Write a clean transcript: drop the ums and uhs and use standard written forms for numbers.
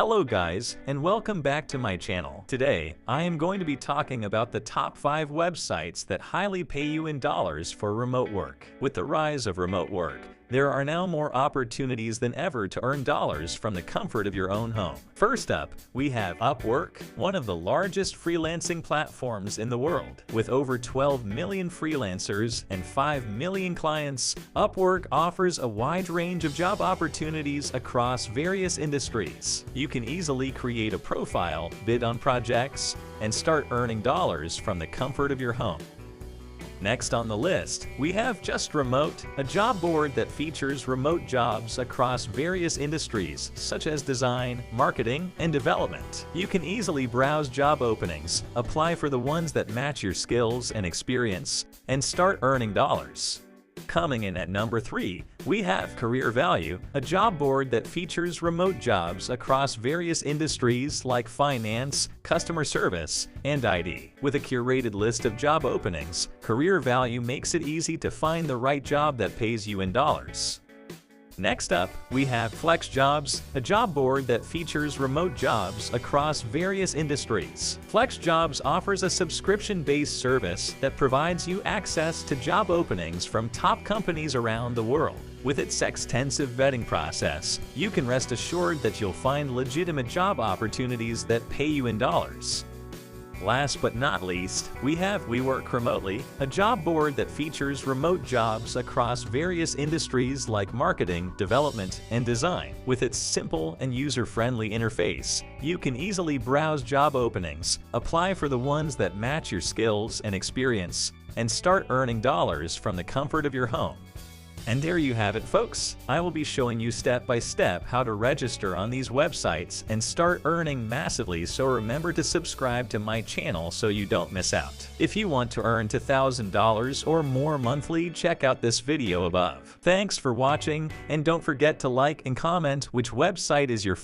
Hello guys, and welcome back to my channel. Today, I am going to be talking about the top 5 websites that highly pay you in dollars for remote work. With the rise of remote work, there are now more opportunities than ever to earn dollars from the comfort of your own home. First up, we have Upwork, one of the largest freelancing platforms in the world. With over 12 million freelancers and 5 million clients, Upwork offers a wide range of job opportunities across various industries. You can easily create a profile, bid on projects, and start earning dollars from the comfort of your home. Next on the list, we have Just Remote, a job board that features remote jobs across various industries such as design, marketing, and development. You can easily browse job openings, apply for the ones that match your skills and experience, and start earning dollars. Coming in at number 3, we have Career Value, a job board that features remote jobs across various industries like finance, customer service, and IT. With a curated list of job openings, Career Value makes it easy to find the right job that pays you in dollars. Next up, we have Flex Jobs, a job board that features remote jobs across various industries. Flex Jobs offers a subscription-based service that provides you access to job openings from top companies around the world. With its extensive vetting process, you can rest assured that you'll find legitimate job opportunities that pay you in dollars. Last but not least, we have We Work Remotely, a job board that features remote jobs across various industries like marketing, development, and design. With its simple and user-friendly interface, you can easily browse job openings, apply for the ones that match your skills and experience, and start earning dollars from the comfort of your home. And there you have it, folks. I will be showing you step by step how to register on these websites and start earning massively, so remember to subscribe to my channel so you don't miss out. If you want to earn $2,000 or more monthly, check out this video above. Thanks for watching, and don't forget to like and comment which website is your